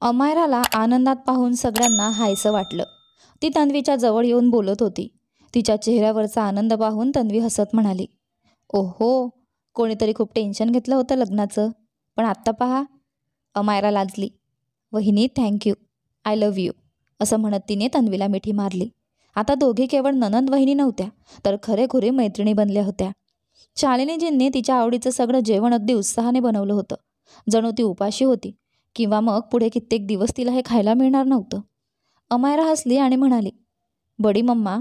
अमायराला आनंदात पाहून सगळ्यांना हायसं वाटलं. ती तन्वीच्या जवळ येऊन बोलत होती. तिच्या चेहऱ्यावरचा आनंद पाहून तन्वी हसत म्हणाली, ओहो, कोणीतरी खूप टेन्शन घेतलं होतं लग्नाचं, पण आत्ता पहा. अमायरा लाजली. वहिनी, थँक्यू, आय लव्ह यू, असं म्हणत तिने तन्वीला मिठी मारली. आता दोघी केवळ ननंद वहिनी नव्हत्या, तर खरेखुरे मैत्रिणी बनल्या होत्या. शालिनीजींनी तिच्या आवडीचं सगळं जेवण अगदी उत्साहाने बनवलं होतं. जणू ती उपाशी होती, किंवा मग पुढे कित्येक दिवस तिला हे खायला मिळणार नव्हतं. अमायरा हसली आणि म्हणाली, बडी मम्मा,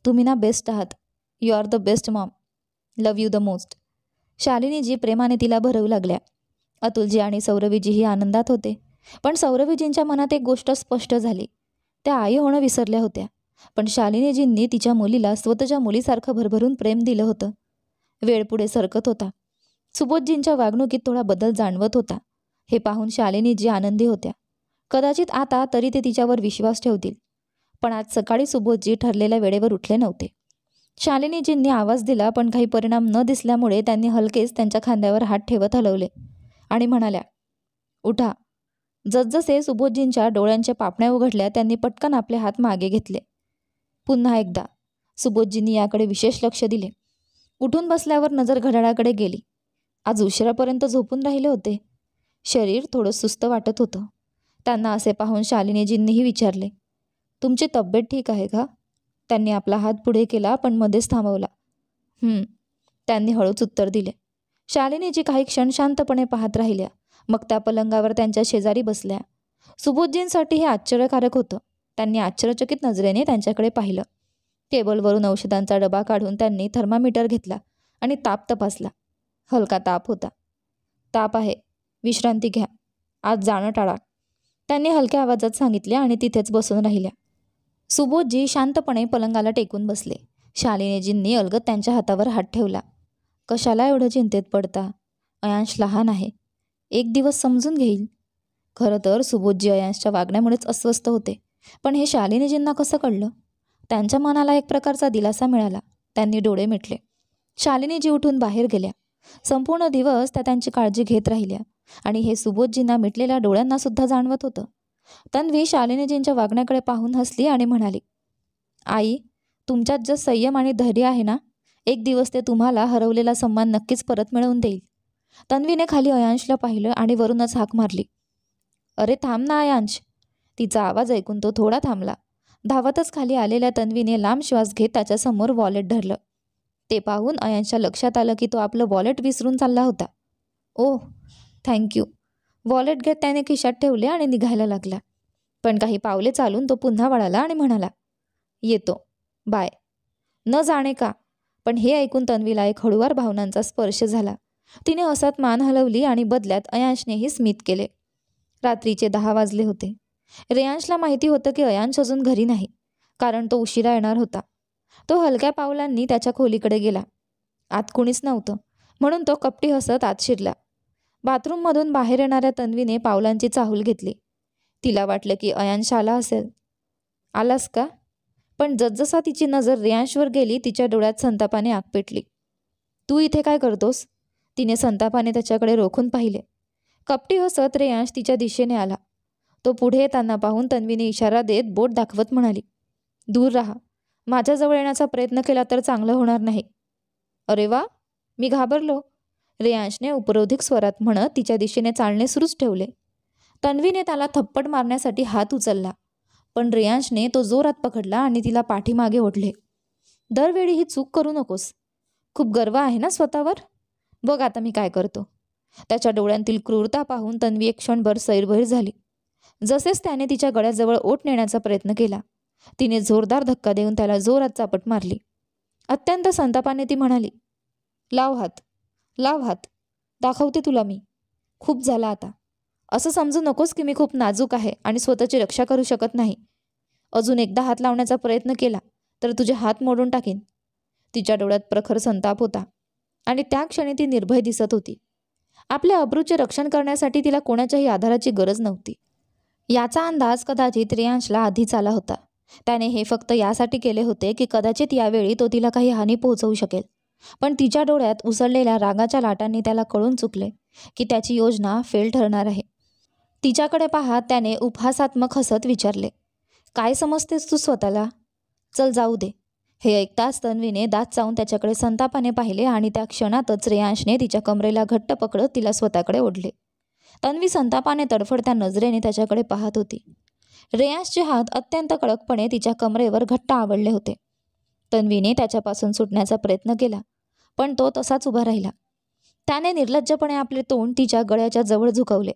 तुम्ही ना बेस्ट आहात. You are the best mom. Love you the most. Shalini ji प्रेमाने तिला भरवू लागल्या. अतुलजी आणि सौरवीजीही आनंदात होते. पण सौरवीजींच्या मनात एक गोष्ट स्पष्ट झाली. त्या आई होणं विसरल्या होत्या. पण शालिनीजींनी तिच्या मुलीला स्वतःच्या मुलीसारखं भरभरून प्रेम दिलं होतं. वेळ पुढे सरकत होता. सुबोधजींच्या वागणुकीत थोडा बदल जाणवत होता. हे पाहून शालिनीजी आनंदी होत्या. कदाचित आता तरी ते तिच्यावर विश्वास ठेवतील. पण आज सकाळी सुबोधजी ठरलेल्या वेळेवर उठले नव्हते. शालिनीजींनी आवाज दिला, पण काही परिणाम न दिसल्यामुळे त्यांनी हलकेच त्यांच्या खांद्यावर हात ठेवत हलवले आणि म्हणाल्या, उठा. जसजसे सुबोधजींच्या डोळ्यांच्या पापण्या उघडल्या, त्यांनी पटकन आपले हात मागे घेतले. पुन्हा एकदा सुबोधजींनी याकडे विशेष लक्ष दिले. उठून बसल्यावर नजर घड्याळाकडे गेली. आज उशिरापर्यंत झोपून राहिले होते. शरीर थोडं सुस्त वाटत होतं. त्यांना असे पाहून शालिनीजींनीही विचारले, तुमची तब्येत ठीक आहे का? त्यांनी आपला हात पुढे केला, पण मध्येच थांबवला. त्यांनी हळूच उत्तर दिले. शालिनीजी काही क्षण शांतपणे पाहत राहिल्या. मग त्या पलंगावर त्यांच्या शेजारी बसल्या. सुबोधजींसाठी हे आश्चर्यकारक होतं. त्यांनी आश्चर्यचकित नजरेने त्यांच्याकडे पाहिलं. टेबलवरून औषधांचा डबा काढून त्यांनी थर्मामीटर घेतला आणि ताप तपासला. हलका ताप होता. ताप आहे, विश्रांती घ्या, आज जाणं टाळा, त्यांनी हलक्या आवाजात सांगितले आणि तिथेच बसून राहिल्या. सुबोधजी शांतपणे पलंगाला टेकून बसले. शालिनीजींनी अलगद त्यांच्या हातावर हात ठेवला. कशाला एवढं चिंतेत पडता? अयांश लहान आहे, एक दिवस समजून घेईल. खरं तर सुबोधजी अयांशच्या वागण्यामुळेच अस्वस्थ होते. पण हे शालिनीजींना कसं कळलं? त्यांच्या मनाला एक प्रकारचा दिलासा मिळाला. त्यांनी डोळे मिटले. शालिनीजी उठून बाहेर गेल्या. संपूर्ण दिवस त्या त्यांची काळजी घेत राहिल्या आणि हे सुबोधजींना मिटलेल्या डोळ्यांना सुद्धा जाणवत होतं. तन्वी शालिनीजींच्या वागण्याकडे पाहून हसली आणि म्हणाली, आई, तुमच्यात जर संयम आणि धैर्य आहे ना, एक दिवस ते तुम्हाला हरवलेला सन्मान नक्कीच परत मिळवून देईल. तन्वीने खाली अयांशला पाहिलं आणि वरूनच हाक मारली, अरे थांब ना अयांश. तिचा आवाज ऐकून तो थोडा थांबला. धावतच खाली आलेल्या तन्वीने लांब श्वास घेत त्याच्यासमोर वॉलेट धरलं. ते पाहून अयांशच्या लक्षात आलं की तो आपलं वॉलेट विसरून चालला होता. ओह, थँक्यू. वॉलेट घेत त्याने खिशात ठेवले आणि निघायला लागला. पण काही पावले चालून तो पुन्हा वळाला आणि म्हणाला, येतो, बाय. न जाणे का, पण हे ऐकून तन्वीला एक हळुवार भावनांचा स्पर्श झाला. तिने हसत मान हलवली आणि बदल्यात अयांशनेही स्मित केले. रात्रीचे 10 वाजले होते. रेयांशला माहिती होतं की अयांश अजून घरी नाही, कारण तो उशिरा येणार होता. तो हलक्या पावलांनी त्याच्या खोलीकडे गेला. आत कुणीच नव्हतं, म्हणून तो कपटी हसत आत शिरला. बाथरूममधून बाहेर येणाऱ्या तन्वीने पावलांची चाहूल घेतली. तिला वाटलं की अयांश आला असेल. आलास का? पण जसजसा तिची नजर रेयांशवर गेली, तिच्या डोळ्यात संतापाने आग पेटली. तू इथे काय करतोस? तिने संतापाने त्याच्याकडे रोखून पाहिले. कपटी हसत रेयांश तिच्या दिशेने आला. तो पुढे येताना पाहून तन्वीने इशारा देत बोट दाखवत म्हणाली, दूर राहा. माझ्याजवळ येण्याचा प्रयत्न केला तर चांगलं होणार नाही. अरे वा, मी घाबरलो, रेयांशने उपरोधिक स्वरात म्हणत तिच्या दिशेने चालणे सुरूच ठेवले. तन्वीने त्याला थप्पड मारण्यासाठी हात उचलला, पण रेयांशने तो जोरात पकडला आणि तिला पाठीमागे ओढले. दरवेळी ही चूक करू नकोस. खूप गर्व आहे ना स्वतःवर? बघ आता मी काय करतो. त्याच्या डोळ्यांतील क्रूरता पाहून तन्वी एक क्षणभर सैरभैर झाली. जसेच त्याने तिच्या गळ्याजवळ ओठ नेण्याचा प्रयत्न केला, तिने जोरदार धक्का देऊन त्याला जोरात चापट मारली. अत्यंत संतापाने ती म्हणाली, लाव हात, लाव हात, दाखवते तुला मी. खूप झाला आता. असं समजू नकोस की मी खूप नाजूक आहे आणि स्वतःची रक्षा करू शकत नाही. अजून एकदा हात लावण्याचा प्रयत्न केला तर तुझे हात मोडून टाकीन. तिच्या डोळ्यात प्रखर संताप होता आणि त्या क्षणी ती निर्भय दिसत होती. आपल्या अब्रूचे रक्षण करण्यासाठी तिला कोणाच्याही आधाराची गरज नव्हती. याचा अंदाज कदाचित रेयांशला आधीच आला होता. त्याने हे फक्त यासाठी केले होते की कदाचित यावेळी तो तिला काही हानी पोहोचवू शकेल. पण तिच्या डोळ्यात उसळलेल्या रागाच्या लाटांनी त्याला कळून चुकले की त्याची योजना फेल ठरणार आहे. तिच्याकडे पाहत त्याने उपहासात्मक हसत विचारले, काय समजतेस तू स्वतःला? चल जाऊ दे. हे ऐकताच तन्वीने दात चावून त्याच्याकडे संतापाने पाहिले आणि त्या क्षणातच रेयांशने तिच्या कमरेला घट्ट पकडत तिला स्वतःकडे ओढले. तन्वी संतापाने तडफडत्या नजरेने त्याच्याकडे पाहत होती. रेयांशचे हात अत्यंत कडकपणे तिच्या कमरेवर घट्ट आवळले होते. तन्वीने त्याच्यापासून सुटण्याचा प्रयत्न केला, पण तो तसाच उभा राहिला. त्याने निर्लज्जपणे आपले तोंड तिच्या गळ्याच्या जवळ झुकवले,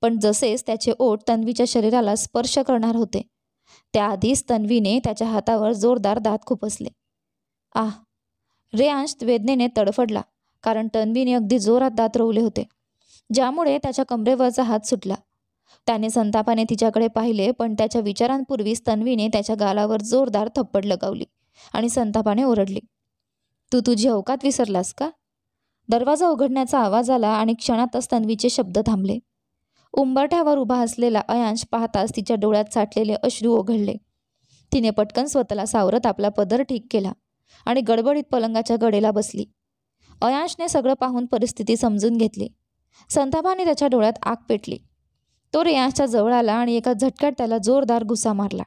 पण जसेच त्याचे ओठ तन्वीच्या शरीराला स्पर्श करणार होते त्याआधीच तन्वीने त्याच्या हातावर जोरदार दात खुपसले. आह! रेयांश वेदनेने तडफडला, कारण तन्वीने अगदी जोरात दात रोवले होते, ज्यामुळे त्याच्या कमरेवरचा हात सुटला. त्याने संतापाने तिच्याकडे पाहिले, पण त्याच्या विचारांपूर्वीच तन्वीने त्याच्या गालावर जोरदार थप्पड लगावली आणि संतापाने ओरडली, तू तुझी औकात विसरलास का? दरवाजा उघडण्याचा आवाज आला आणि क्षणातच तन्वीचे शब्द थांबले. उंबरठ्यावर उभा असलेला अयांश पाहताच तिच्या डोळ्यात साठलेले अश्रू ओघळले. तिने पटकन स्वतःला सावरत आपला पदर ठीक केला आणि गडबडीत पलंगाच्या कडेला बसली. अयांशने सगळं पाहून परिस्थिती समजून घेतली. संतापाने त्याच्या डोळ्यात आग पेटली. तो रेयांशच्या जवळ आला आणि एका झटक्यात त्याला जोरदार घुसा मारला,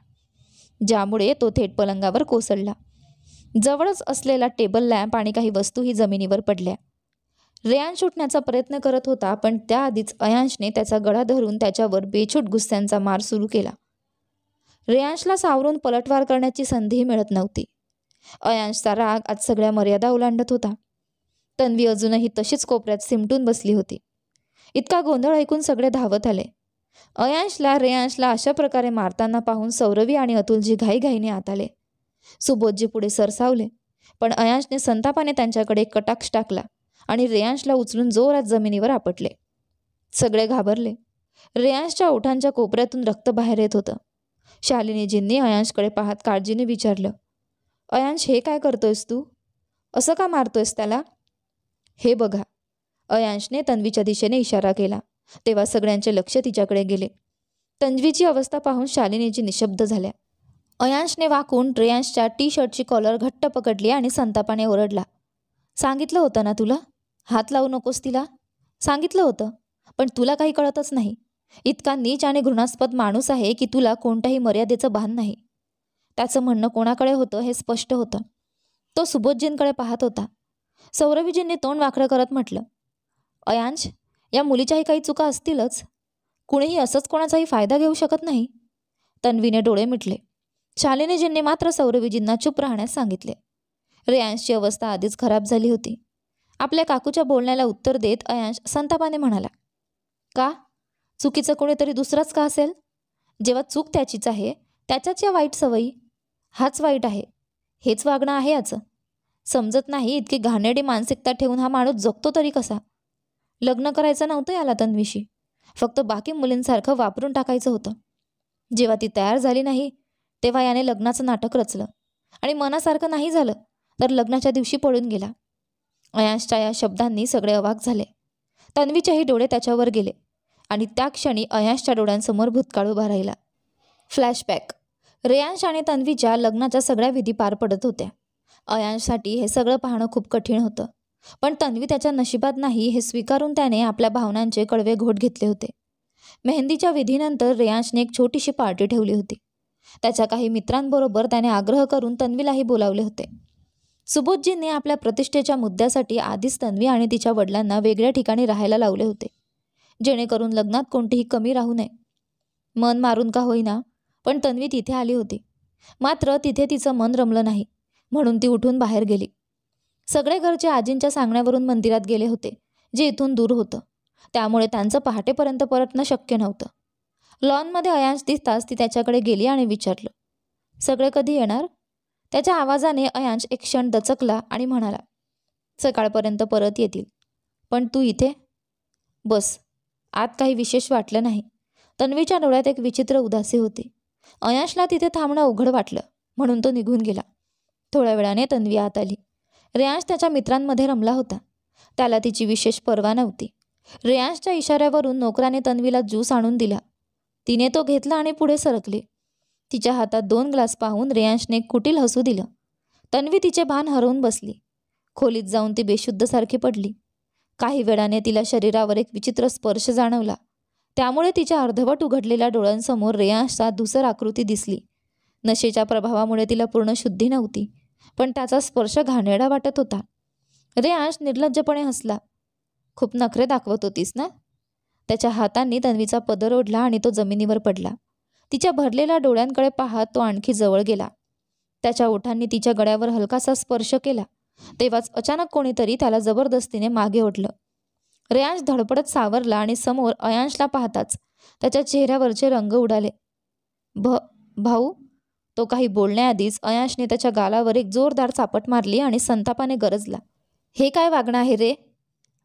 ज्यामुळे तो थेट पलंगावर कोसळला. जवळच असलेला टेबल लॅम्प आणि काही वस्तूही जमिनीवर पडल्या. रेयांश उठण्याचा प्रयत्न करत होता, पण त्याआधीच अयांशने त्याचा गळा धरून त्याच्यावर बेछूट गुस्स्यांचा मार सुरू केला. रेयांशला सावरून पलटवार करण्याची संधीही मिळत नव्हती. अयांशचा राग आज सगळ्या मर्यादा ओलांडत होता. तन्वी अजूनही तशीच कोपऱ्यात सिमटून बसली होती. इतका गोंधळ ऐकून सगळे धावत आले. रेयांशला अशा प्रकारे मारताना पाहून सौरवी आणि अतुलजी घाईघाईने आत आले. सुबोधजी पुढे सरसावले, पण अयांशने संतापाने त्यांच्याकडे कटाक्ष टाकला आणि रेयांशला उचलून जोरात जमिनीवर आपटले. सगळे घाबरले. रेयांशच्या ओठांच्या कोपऱ्यातून रक्त बाहेर येत होतं. शालिनीजींनी अयांशकडे पाहत काळजीने विचारलं, अयांश, हे काय करतोयस तू? असं का मारतोयस त्याला? हे बघा. अयांशने तन्वीच्या दिशेने इशारा केला, तेव्हा सगळ्यांचे लक्ष तिच्याकडे गेले. तन्वीची अवस्था पाहून शालिनीजी निशब्द झाल्या. अयांशने वाकून रेयांशच्या टी शर्टची कॉलर घट्ट पकडली आणि संतापाने ओरडला, सांगितलं होतं ना तुला, हात लावू नकोस तिला. सांगितलं होतं, पण तुला काही कळतच नाही. इतका नीच आणि घृणास्पद माणूस आहे की तुला कोणत्याही मर्यादेचं भान नाही. त्याचं म्हणणं कोणाकडे होतं हे स्पष्ट होतं. तो सुबोधजींकडे पाहत होता. सौरवीजींनी तोंड वाकडं करत म्हटलं, अयांश, या मुलीच्याही काही चुका असतीलच. कुणीही असंच कोणाचाही फायदा घेऊ शकत नाही. तन्वीने डोळे मिटले. शालिनीजींनी मात्र सौरवीजींना चूप राहण्यास सांगितले. रेयांशची अवस्था आधीच खराब झाली होती. आपल्या काकूच्या बोलण्याला उत्तर देत अयांश संतापाने म्हणाला, का? चुकीचं कोणीतरी दुसराच का असेल? जेव्हा चूक त्याचीच आहे, त्याच्याच या वाईट सवयी. हाच वाईट आहे. हेच वागणं आहे याचं. समजत नाही इतकी घाणेरडी मानसिकता ठेवून हा माणूस जगतो तरी कसा? लग्न करायचं नव्हतं याला तन्वीशी, फक्त बाकी मुलींसारखं वापरून टाकायचं होतं. जेव्हा ती तयार झाली नाही, तेव्हा याने लग्नाचं नाटक रचलं आणि मनासारखं नाही झालं तर लग्नाच्या दिवशी पळून गेला. अयांशच्या या शब्दांनी सगळे अवाक झाले. तन्वीचेही डोळे त्याच्यावर गेले आणि त्या क्षणी अयांशच्या डोळ्यांसमोर भूतकाळ उभा राहिला. फ्लॅशबॅक. रेयांश आणि तन्वीच्या लग्नाच्या सगळ्या विधी पार पडत होत्या. अयांशसाठी हे सगळं पाहणं खूप कठीण होतं, पण तन्वी त्याच्या नशिबात नाही हे स्वीकारून त्याने आपल्या भावनांचे कडवे घोट घेतले होते. मेहंदीच्या विधीनंतर रेयांशने एक छोटीशी पार्टी ठेवली होती. त्याच्या काही मित्रांबरोबर त्याने आग्रह करून तन्वीलाही बोलावले होते. सुबोधजींनी आपल्या प्रतिष्ठेच्या मुद्द्यासाठी आधीच तन्वी आणि तिच्या वडिलांना वेगळ्या ठिकाणी राहायला लावले होते, जेणेकरून लग्नात कोणतीही कमी राहू नये. मन मारून का होईना, पण तन्वी तिथे आली होती. मात्र तिथे तिचं मन रमलं नाही, म्हणून ती उठून बाहेर गेली. सगळे घरचे आजींच्या सांगण्यावरून मंदिरात गेले होते, जे इथून दूर होतं. त्यामुळे त्यांचं पहाटेपर्यंत परतणं शक्य नव्हतं. लॉनमध्ये अयांश दिसताच ती त्याच्याकडे गेली आणि विचारलं, सगळे कधी येणार? त्याच्या आवाजाने अयांश एक क्षण दचकला आणि म्हणाला, सकाळपर्यंत परत येतील. पण तू इथे? बस. आत काही विशेष वाटलं नाही. तन्वीच्या डोळ्यात एक विचित्र उदासी होती. अयांशला तिथे थांबणं अवघड वाटलं, म्हणून तो निघून गेला. थोड्या वेळाने तन्वी आत आली. रेयांश त्याच्या मित्रांमध्ये रमला होता. त्याला तिची विशेष पर्वा नव्हती. रेयांशच्या इशाऱ्यावरून नोकराने तन्वीला ज्यूस आणून दिला. तिने तो घेतला आणि पुढे सरकली. तिच्या हातात 2 ग्लास पाहून रेयांशने एक कुटील हसू दिलं. तन्वी तिचे भान हरवून बसली. खोलीत जाऊन ती बेशुद्धसारखी पडली. काही वेळाने तिला शरीरावर एक विचित्र स्पर्श जाणवला. त्यामुळे तिच्या अर्धवट उघडलेल्या डोळ्यांसमोर रेयांशचा धूसर आकृती दिसली. नशेच्या प्रभावामुळे तिला पूर्ण शुद्धी नव्हती, पण त्याचा स्पर्श घाणेरडा वाटत होता. रेयांश निर्लज्जपणे हसला. खूप नखरे दाखवत होतीस ना? त्याच्या हातांनी तन्वीचा पदर ओढला आणि तो जमिनीवर पडला. तिच्या भरलेल्या डोळ्यांकडे पाहत तो आणखी जवळ गेला. त्याच्या ओठांनी तिच्या गळ्यावर हलकासा स्पर्श केला. तेव्हाच अचानक कोणीतरी त्याला जबरदस्तीने मागे ओढलं. रेयांश धडपडत सावरला आणि समोर अयांशला पाहताच त्याच्या चेहऱ्यावरचे रंग उडाले. भाऊ? तो काही बोलण्याआधीच अयांशने त्याच्या गालावर एक जोरदार चापट मारली आणि संतापाने गरजला. हे काय वागणं आहे रे?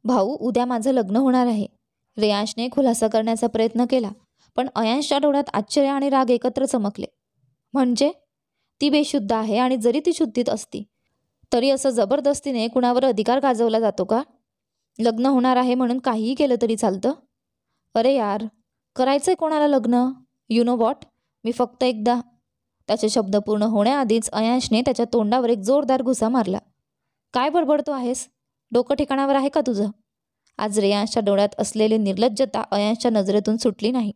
भाऊ, उद्या माझं लग्न होणार आहे. रेयांशने खुलासा करण्याचा प्रयत्न केला, पण अयांशच्या डोळ्यात आश्चर्य आणि राग एकत्र चमकले. म्हणजे? ती बेशुद्ध आहे आणि जरी ती शुद्धीत असती तरी असं जबरदस्तीने कुणावर अधिकार गाजवला जातो का? लग्न होणार आहे म्हणून काहीही केलं तरी चालतं? अरे यार, करायचंय कोणाला लग्न? यू नो वॉट, मी फक्त एकदा. त्याचे शब्द पूर्ण होण्याआधीच अयांशने त्याच्या तोंडावर एक जोरदार घुसा मारला. काय बडबडतो आहेस? डोकं ठिकाणावर आहे का तुझं? आज रेयांशच्या डोळ्यात असलेली निर्लज्जता अयांशच्या नजरेतून सुटली नाही.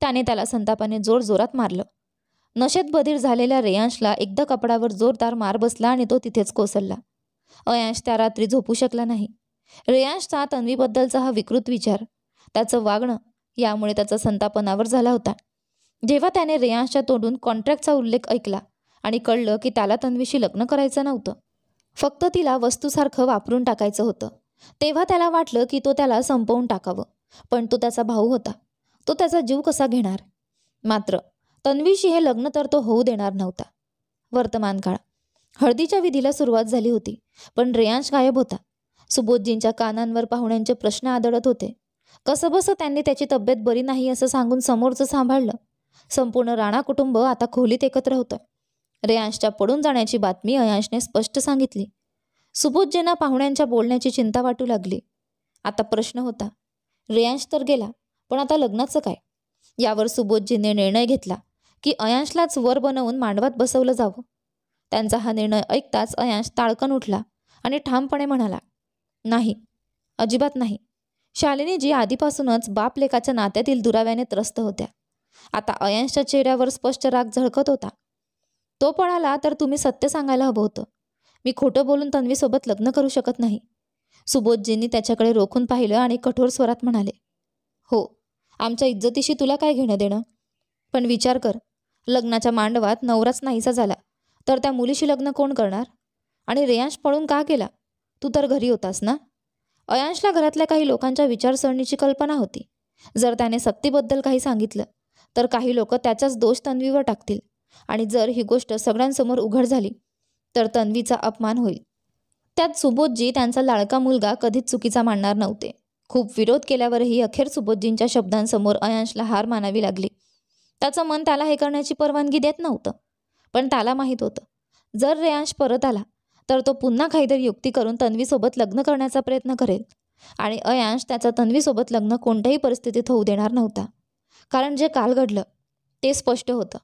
त्याने त्याला संतापाने जोरजोरात मारलं. नशेत बधीर झालेल्या रेयांशला एकदा कपडावर जोरदार मार बसला आणि तो तिथेच कोसळला. अयांश त्या रात्री झोपू शकला नाही. रेयांशचा तन्वीबद्दलचा हा विकृत विचार, त्याचं वागणं, यामुळे त्याचा संताप अनावर झाला होता. जेव्हा त्याने रेयांशच्या तोंडून कॉन्ट्रॅक्टचा उल्लेख ऐकला आणि कळलं की त्याला तन्वीशी लग्न करायचं नव्हतं, फक्त तिला वस्तूसारखं वापरून टाकायचं होतं, तेव्हा त्याला वाटलं की तो त्याला संपवून टाकावं. पण तो त्याचा भाऊ होता. तो त्याचा जीव कसा घेणार? मात्र तन्वीशी हे लग्न तर तो होऊ देणार नव्हता. वर्तमान काळ. हळदीच्या विधीला सुरुवात झाली होती, पण रेयांश गायब होता. सुबोधजींच्या कानांवर पाहुण्यांचे प्रश्न आदळत होते. कसंबसं त्यांनी त्याची तब्येत बरी नाही असं सांगून समोरचं सांभाळलं. संपूर्ण राणा कुटुंब आता खोलीत एकत्र होतं. रेयांशच्या पडून जाण्याची बातमी अयांशने स्पष्ट सांगितली. सुबोधजींना पाहुण्यांच्या बोलण्याची चिंता वाटू लागली. आता प्रश्न होता, रेयांश तर गेला, पण आता लग्नाचं काय? यावर सुबोधजींनी निर्णय घेतला की अयांशलाच वर बनवून मांडवात बसवलं जावं. त्यांचा हा निर्णय ऐकताच अयांश ताडकन उठला आणि ठामपणे म्हणाला, नाही, अजिबात नाही. शालिनीजी आधीपासूनच बाप लेकाच्या नात्यातील दुराव्याने त्रस्त होत्या. आता अयांशच्या चेहऱ्यावर स्पष्ट राग झळकत होता. तो पळाला तर तुम्ही सत्य सांगायला हवं होतं. मी खोटं बोलून तन्वीसोबत लग्न करू शकत नाही. सुबोधजींनी त्याच्याकडे रोखून पाहिलं आणि कठोर स्वरात म्हणाले, हो, आमच्या इज्जतीशी तुला काय घेणं देणं? पण विचार कर, लग्नाच्या मांडवात नवराच नाहीसा झाला तर त्या मुलीशी लग्न कोण करणार? आणि रेयांश पळून का गेला? तू तर घरी होतास ना? अयांशला घरातल्या काही लोकांच्या विचारसरणीची कल्पना होती. जर त्याने सक्तीबद्दल काही सांगितलं तर काही लोक त्याचाच दोष तन्वीवर टाकतील, आणि जर ही गोष्ट सगळ्यांसमोर उघड झाली तर तन्वीचा अपमान होईल. त्यात सुबोधजी त्यांचा लाडका मुलगा कधीच चुकीचा मानणार नव्हते. खूप विरोध केल्यावरही अखेर सुबोधजींच्या शब्दांसमोर अयांशला हार मानावी लागली. त्याचं मन त्याला हे करण्याची परवानगी देत नव्हतं, पण त्याला माहीत होतं, जर रेयांश परत आला तर तो पुन्हा काहीतरी युक्ती करून तन्वीसोबत लग्न करण्याचा प्रयत्न करेल, आणि अयांश त्याचा तन्वीसोबत लग्न कोणत्याही परिस्थितीत होऊ देणार नव्हता. कारण जे काल घडलं ते स्पष्ट होतं.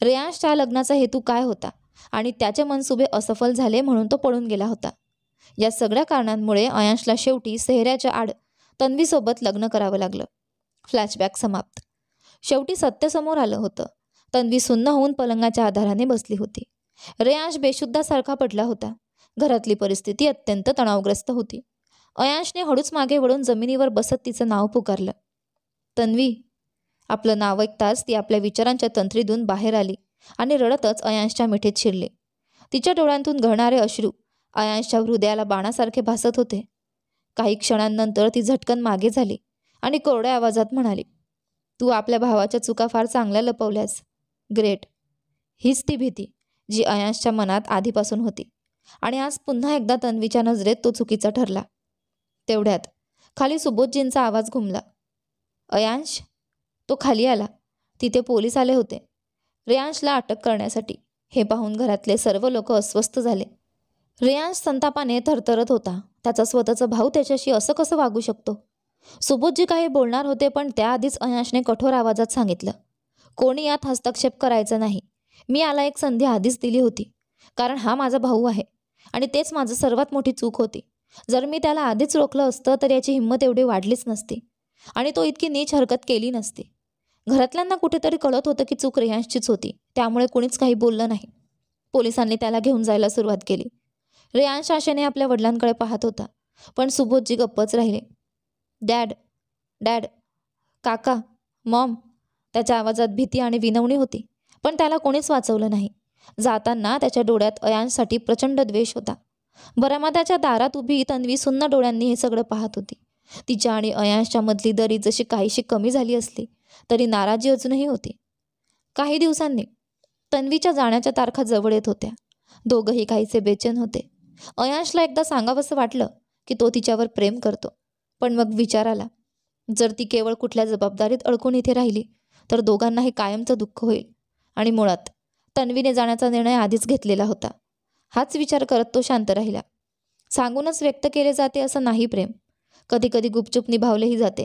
रेयांशच्या लग्नाचा हेतू काय होता आणि त्याचे मनसुबे असफल झाले म्हणून तो पळून गेला होता. या सगळ्या कारणांमुळे अयांशला शेवटी सेहऱ्याच्या आड तन्वीसोबत लग्न करावं लागलं. फ्लॅशबॅक समाप्त. शेवटी सत्य समोर आलं होतं. तन्वी सुन्न होऊन पलंगाच्या आधाराने बसली होती. रेयांश बेशुद्धासारखा पडला होता. घरातली परिस्थिती अत्यंत तणावग्रस्त होती. अयांशने हळूच मागे वळून जमिनीवर बसत तिचं नाव पुकारलं, तन्वी. आपलं नाव ऐकताच ती आपल्या विचारांच्या तंत्रीतून बाहेर आली आणि रडतच अयांशच्या मिठीत शिरली. तिच्या डोळ्यांतून गळणारे अश्रू अयांशच्या हृदयाला बाणासारखे भासत होते. काही क्षणांनंतर ती झटकन मागे झाली आणि कोरड्या आवाजात म्हणाली, तू आपल्या भावाच्या चुका फार चांगल्या लपवल्यास. ग्रेट. हीच ती भीती जी अयांशच्या मनात आधीपासून होती, आणि आज पुन्हा एकदा तन्वीच्या नजरेत तो चुकीचा ठरला. तेवढ्यात खाली सुबोधजींचा आवाज घुमला, अयांश. तो खाली आला. तिथे पोलीस आले होते रेयांशला अटक करण्यासाठी. हे पाहून घरातले सर्व लोक अस्वस्थ झाले. रेयांश संतापाने थरथरत होता. त्याचा स्वतःचा भाऊ त्याच्याशी असं कसं वागू शकतो? सुबोधजी काही बोलणार होते, पण त्याआधीच अयांशने कठोर आवाजात सांगितलं, कोणी यात हस्तक्षेप करायचा नाही. मी याला एक संधी आधीच दिली होती, कारण हा माझा भाऊ आहे आणि तेच माझं सर्वात मोठी चूक होती. जर मी त्याला आधीच रोखलं असतं तर याची हिंमत एवढी वाढलीच नसती. आणि तो इतकी नीच हरकत केली नसती. घरातल्यांना कुठेतरी कळत होतं की चूक रेयांशचीच होती, त्यामुळे कुणीच काही बोललं नाही. पोलिसांनी त्याला घेऊन जायला सुरुवात केली. रेयांश आशेने आपल्या वडिलांकडे पाहत होता, पण सुबोधजी गप्पच राहिले. डॅड, डॅड, काका, मॉम. त्याच्या आवाजात भीती आणि विनवणी होती, पण त्याला कोणीच वाचवलं नाही. जाताना त्याच्या डोळ्यात अयांशसाठी प्रचंड द्वेष होता. बरामदाच्या दारात उभी तन्वी सुन्न डोळ्यांनी हे सगळं पाहत होती. तिच्या आणि अयांशच्या मधली दरी जशी काहीशी कमी झाली असली तरी नाराजी अजूनही होती. काही दिवसांनी तन्वीच्या जाण्याच्या तारखा जवळ येत होत्या. दोघंही काहीसे बेचैन होते. अयांशला एकदा सांगावंसं वाटलं की तो तिच्यावर प्रेम करतो, पण मग विचार आला, जर ती केवळ कुठल्या जबाबदारीत अडकून इथे राहिली तर दोघांनाही कायमचं दुःख होईल. आणि मुळात तन्वीने जाण्याचा निर्णय आधीच घेतलेला होता. हाच विचार करत तो शांत राहिला. सांगूनच व्यक्त केले जाते असं नाही प्रेम, कधी कधी गुपचूप निभावलेही जाते.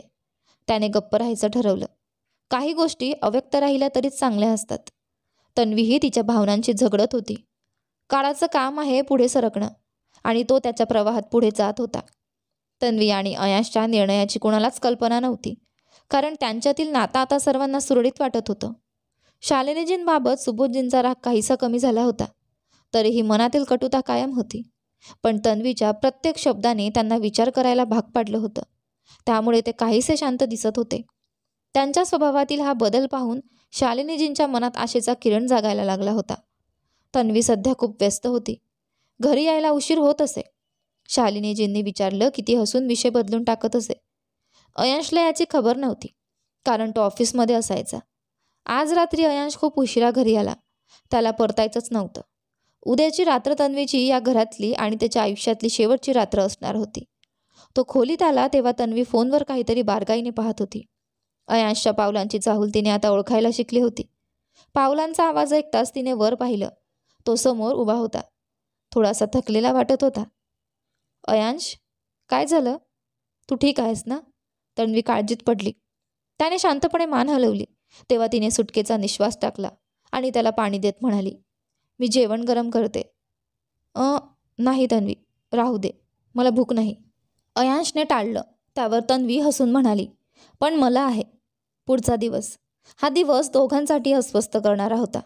त्याने गप्प राहायचं ठरवलं. काही गोष्टी अव्यक्त राहिल्या तरीच चांगल्या असतात. तन्वीही तिच्या भावनांची झगडत होती. काळाचं काम आहे पुढे सरकणं, आणि तो त्याच्या प्रवाहात पुढे जात होता. तन्वी आणि अयांशच्या निर्णयाची कोणालाच कल्पना नव्हती, कारण त्यांच्यातील नातं आता सर्वांना सुरळीत वाटत होतं. शालिनीजींबाबत सुबोधजींचा राग काहीसा कमी झाला होता, तरीही मनातील कटुता कायम होती. पण तन्वीच्या प्रत्येक शब्दाने त्यांना विचार करायला भाग पाडलं होतं, त्यामुळे ते काहीसे शांत दिसत होते. त्यांच्या स्वभावातील हा बदल पाहून शालिनीजींच्या मनात आशेचा किरण जागायला लागला होता. तन्वी सध्या खूप व्यस्त होती. घरी यायला उशीर होत असे. शालिनीजींनी विचारलं की ती हसून विषय बदलून टाकत असे. अयांशला याची खबर नव्हती, कारण तो ऑफिसमध्ये असायचा. आज रात्री अयांश खूप उशिरा घरी आला. त्याला परतायचंच नव्हतं. उद्याची रात्र तन्वीची या घरातली आणि त्याच्या आयुष्यातली शेवटची रात्र असणार होती. तो खोलीत आला तेव्हा तन्वी फोनवर काहीतरी बारकाईने पाहत होती. अयांशच्या पावलांची चाहूल तिने आता ओळखायला शिकली होती. पावलांचा आवाज ऐकताच तिने वर पाहिलं. तो समोर उभा होता. थोडासा थकलेला वाटत होता. अयांश, काय झालं? तू ठीक आहेस ना? तन्वी काळजीत पडली. त्याने शांतपणे मान हलवली तेव्हा तिने सुटकेचा निश्वास टाकला आणि त्याला पाणी देत म्हणाली, मी जेवण गरम करते. नाही तन्वी, राहू दे, मला भूक नाही. अयांशने टाळलं. त्यावर तन्वी हसून म्हणाली, पण मला आहे. पुढचा दिवस, हा दिवस दोघांसाठी अस्वस्थ करणारा होता.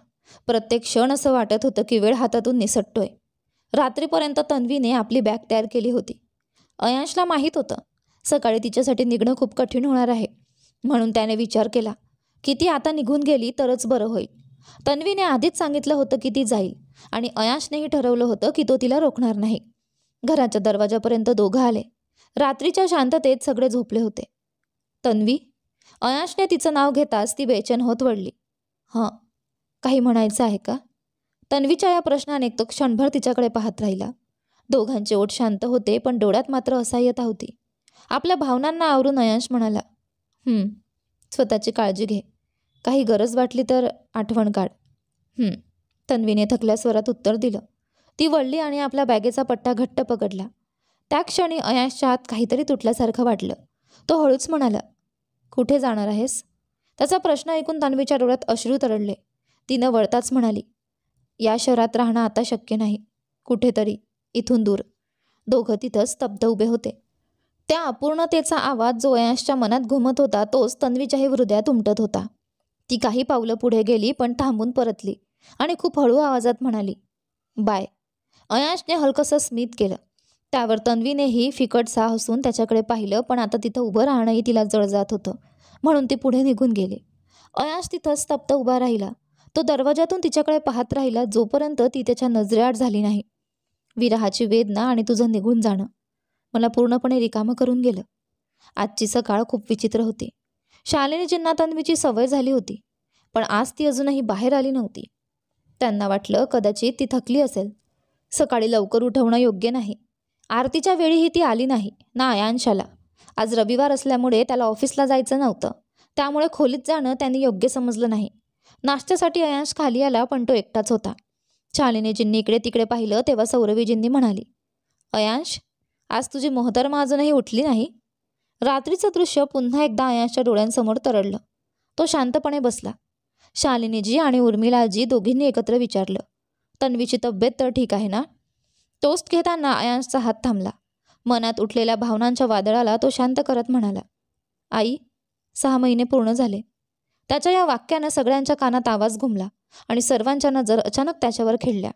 प्रत्येक क्षण असं वाटत होतं की वेळ हातातून निसटतोय. रात्रीपर्यंत तन्वीने आपली बॅग तयार केली होती. अयांशला माहीत होतं सकाळी तिच्यासाठी निघणं खूप कठीण होणार आहे, म्हणून त्याने विचार केला की ती आता निघून गेली तरच बरं होईल. तन्वीने आधीच सांगितलं होतं की ती जाईल आणि अयांशनेही ठरवलं होतं की तो तिला रोखणार नाही. घराच्या दरवाजापर्यंत दोघं आले. रात्रीच्या शांततेत सगळे झोपले होते. तन्वी, अयांशने तिचं नाव घेताच ती बेचैन होत वळली. हां, काही म्हणायचं आहे का? तन्वीच्या या प्रश्नाने तो क्षणभर तिच्याकडे पाहत राहिला. दोघांचे ओठ शांत होते, पण डोळ्यात मात्र असहाय्यता होती. आपल्या भावनांना आवरून अयांश म्हणाला, स्वतःची काळजी घे. काही गरज वाटली तर आठवण काढ. तन्वीने थकल्या स्वरात उत्तर दिलं. ती वळली आणि आपल्या बॅगेचा पट्टा घट्ट पकडला. त्या क्षणी अयांशच्या हात काहीतरी तुटल्यासारखं वाटलं. तो हळूच म्हणाला, कुठे जाणार आहेस? त्याचा प्रश्न ऐकून तन्वीच्या डोळ्यात अश्रू तरळले. तिनं वळताच म्हणाली, या शहरात राहणं आता शक्य नाही. कुठेतरी इथून दूर. दोघं तिथंच स्तब्ध उभे होते. त्या अपूर्णतेचा आवाज जो अयांशच्या मनात घुमत होता तोच तन्वीच्याही हृदयात उमटत होता. ती काही पावलं पुढे गेली, पण थांबून परतली आणि खूप हळू आवाजात म्हणाली, बाय. अयांशने हलकंसं स्मित केलं. त्यावर तन्वीनेही फिकटसा हसून त्याच्याकडे पाहिलं, पण आता तिथं उभं राहणंही तिला जड जात होतं, म्हणून ती पुढे निघून गेली. अयांश तिथं स्तब्ध उभा राहिला. तो दरवाजातून तिच्याकडे पाहत राहिला जोपर्यंत ती त्याच्या नजरेआड झाली नाही. विरहाची वेदना आणि तुझं निघून जाणं मला पूर्णपणे रिकामं करून गेलं. आजची सकाळ खूप विचित्र होती. शालिनीजींना तन्वीची सवय झाली होती, पण आज ती अजूनही बाहेर आली नव्हती. त्यांना वाटलं कदाचित ती थकली असेल. सकाळी लवकर उठवणं योग्य नाही. आरतीच्या वेळीही ती आली नाही ना अयांशाला. आज रविवार असल्यामुळे त्याला ऑफिसला जायचं नव्हतं, त्यामुळे खोलीत जाणं त्यांनी योग्य समजलं नाही. नाश्त्यासाठी अयांश खाली आला, पण तो एकटाच होता. शालिनीजींनी इकडे तिकडे पाहिलं तेव्हा सौरवीजींनी म्हणाली, अयांश, आज तुझी मोहतरमा अजूनही उठली नाही? रात्रीचं दृश्य पुन्हा एकदा अयांशच्या डोळ्यांसमोर तरळलं. तो शांतपणे बसला. शालिनीजी आणि उर्मिलाजी दोघींनी एकत्र विचारलं, तन्वीची तब्येत तर ठीक आहे ना? टोस्ट घेताना अयांशचा हात थांबला. मनात उठलेल्या भावनांच्या वादळाला तो शांत करत म्हणाला, आई, 6 महिने पूर्ण झाले. त्याच्या या वाक्यानं सगळ्यांच्या कानात आवाज घुमला आणि सर्वांच्या नजर अचानक त्याच्यावर खिळल्या.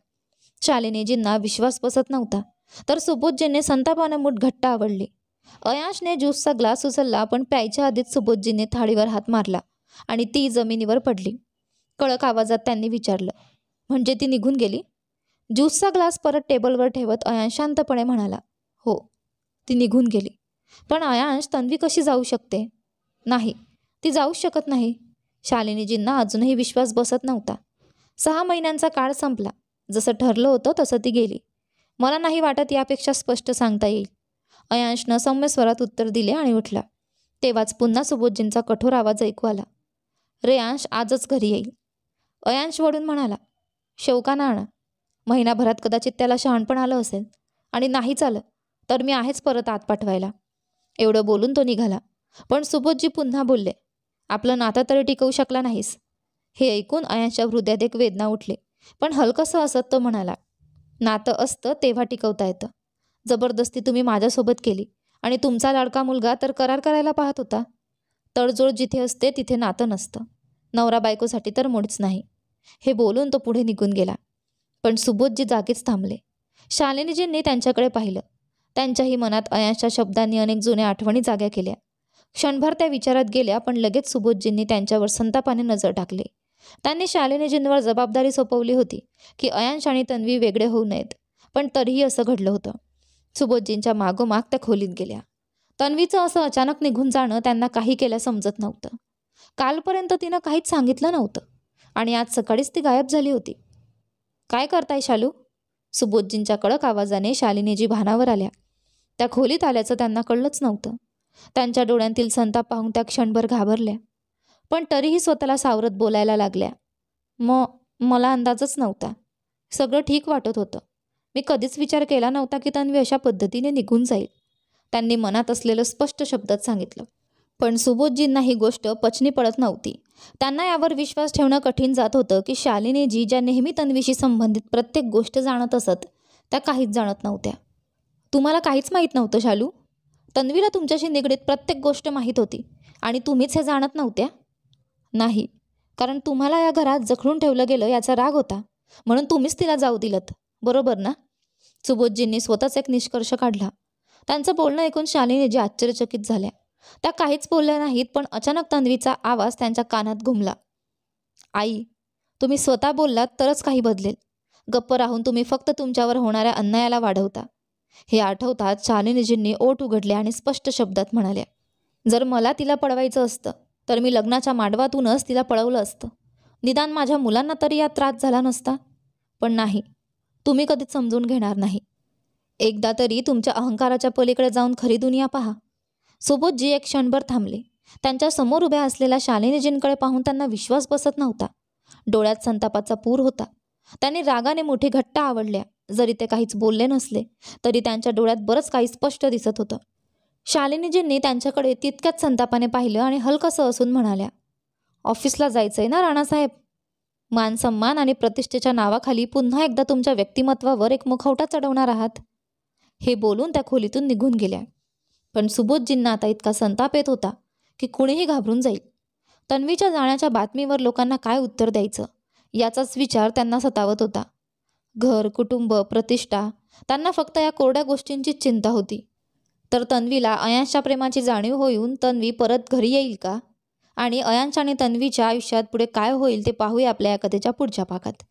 शालिनीजींना विश्वास बसत नव्हता, तर सुबोधजींनी संतापानं मूठ घट्ट आवडली. अयांशने ज्यूसचा ग्लास उचलला, पण प्यायच्या आधीच सुबोधजींनी थाळीवर हात मारला आणि ती जमिनीवर पडली. कळक आवाजात त्यांनी विचारलं, म्हणजे ती निघून गेली? ज्यूसचा ग्लास परत टेबलवर ठेवत अयांश शांतपणे म्हणाला, हो, ती निघून गेली. पण अयांश, तन्वी कशी जाऊ शकते? नाही, ती जाऊच शकत नाही. शालिनीजींना अजूनही विश्वास बसत नव्हता. 6 महिन्यांचा काळ संपला. जसं ठरलं होतं तसं ती गेली. मला नाही वाटत यापेक्षा स्पष्ट सांगता येईल. अयांशनं सौम्य स्वरात उत्तर दिले आणि उठला. तेव्हाच पुन्हा सुबोधजींचा कठोर आवाज ऐकू आला, रेयांश आजच घरी येईल. अयांश वळून म्हणाला, शौकानं आणा. महिनाभरात कदाचित त्याला शहाणपण आलं असेल, आणि नाहीच आलं तर मी आहेच परत आत पाठवायला. एवढं बोलून तो निघाला. पण सुबोधजी पुन्हा बोलले, आपलं नातं तरी टिकवू शकला नाहीस. हे ऐकून अयांशच्या हृदयात एक वेदना उठली, पण हलकंसं असत तो म्हणाला, नातं असतं तेव्हा टिकवता येतं. जबरदस्ती तुम्ही माझ्यासोबत केली आणि तुमचा लाडका मुलगा तर करार करायला पाहत होता. तडजोड जिथे असते तिथे नातं नसतं, नवरा बायकोसाठी तर मुळीच नाही. हे बोलून तो पुढे निघून गेला. पण सुबोधजी जागीच थांबले. शालिनीजींनी त्यांच्याकडे पाहिलं. त्यांच्याही मनात अयांशच्या शब्दांनी अनेक जुन्या आठवणी जाग्या केल्या. क्षणभर त्या विचारात गेल्या, पण लगेच सुबोधजींनी त्यांच्यावर संतापाने नजर टाकली. त्यांनी शालिनीजींवर जबाबदारी सोपवली होती की अयांश आणि तन्वी वेगळे होऊ नयेत, पण तरीही असं घडलं होतं. सुबोधजींच्या मागोमाग त्या खोलीत गेल्या. तन्वीचं असं अचानक निघून जाणं त्यांना काही केलं समजत नव्हतं. कालपर्यंत तिनं काहीच सांगितलं नव्हतं आणि आज सकाळीच ती गायब झाली होती. काय करताय शालू? सुबोधजींच्या कडक आवाजाने शालिनीजी भानावर आल्या. त्या खोलीत आल्याचं त्यांना कळलंच नव्हतं. त्यांच्या डोळ्यांतील संताप पाहून त्या क्षणभर घाबरल्या, पण तरीही स्वतःला सावरत बोलायला लागल्या. मला अंदाजच नव्हता. सगळं ठीक वाटत होतं. मी कधीच विचार केला नव्हता की तन्वी अशा पद्धतीने निघून जाईल. त्यांनी मनात असलेलं स्पष्ट शब्दात सांगितलं. पण सुबोधजींना ही गोष्ट पचनी पडत नव्हती. त्यांना यावर विश्वास ठेवणं कठीण जात होतं की शालिनीजी, ज्या नेहमी तन्वीशी संबंधित प्रत्येक गोष्ट जाणत असत, त्या काहीच जाणत नव्हत्या. तुम्हाला काहीच माहीत नव्हतं शालू? तन्वीला तुमच्याशी निगडीत प्रत्येक गोष्ट माहीत होती आणि तुम्हीच हे जाणत नव्हत्या? नाही, कारण तुम्हाला या घरात जखडून ठेवलं गेलं याचा राग होता, म्हणून तुम्हीच तिला जाऊ दिलत, बरोबर ना? सुबोधजींनी स्वतःच एक निष्कर्ष काढला. त्यांचं बोलणं ऐकून शालिनीजी आश्चर्यचकित झाल्या. त्या काहीच बोलल्या नाहीत, पण अचानक तन्वीचा आवाज त्यांच्या कानात घुमला. आई, तुम्ही स्वतः बोललात तरच काही बदलेल. गप्प राहून तुम्ही फक्त तुमच्यावर होणाऱ्या अन्यायाला वाढवता. हे आठवताच शालिनीजींनी ओठ उघडले आणि स्पष्ट शब्दात म्हणाल्या, जर मला तिला पळवायचं असतं तर मी लग्नाच्या मांडवातूनच तिला पळवलं असतं. निदान माझ्या मुलांना तरी यात त्रास झाला नसता. पण नाही, तुम्ही कधीच समजून घेणार नाही. एकदा तरी तुमच्या अहंकाराच्या पलीकडे जाऊन खरी दुनिया पहा. सुबोधजी एक क्षणभर थांबले. त्यांच्या समोर उभ्या असलेल्या शालिनीजींकडे पाहून त्यांना विश्वास बसत नव्हता. डोळ्यात संतापाचा पूर होता. त्यांनी रागाने मुठी घट्ट आवडल्या. जरी ते काहीच बोलले नसले तरी त्यांच्या डोळ्यात बरंच काही स्पष्ट दिसत होतं. शालिनीजींनी त्यांच्याकडे तितक्याच संतापाने पाहिलं आणि हलकंसं असून म्हणाल्या, ऑफिसला जायचंय ना राणासाहेब? मान सन्मान आणि प्रतिष्ठेच्या नावाखाली पुन्हा एकदा तुमच्या व्यक्तिमत्वावर एक मुखवटा चढवणार आहात. हे बोलून त्या खोलीतून निघून गेल्या. पण सुबोधजींना आता इतका संताप येत होता की कुणीही घाबरून जाईल. तन्वीच्या जाण्याच्या बातमीवर लोकांना काय उत्तर द्यायचं याचाच विचार त्यांना सतावत होता. घर, कुटुंब, प्रतिष्ठा, त्यांना फक्त या कोरड्या गोष्टींचीच चिंता होती. तर तन्वीला अयांशच्या प्रेमाची जाणीव होऊन तन्वी परत घरी येईल का? आणि अयांश आणि तन्वीच्या आयुष्यात पुढे काय होईल ते पाहूया आपल्या या कथेच्या पुढच्या भागात.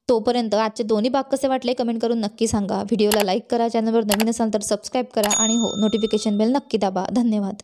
तोपर्यंत आजचे दोन्ही भाग कसे वाटले कमेंट करून नक्की सांगा. व्हिडिओला लाईक करा, चॅनलवर नवीन असाल तर सबस्क्राईब करा आणि हो, नोटिफिकेशन बेल नक्की दाबा. धन्यवाद.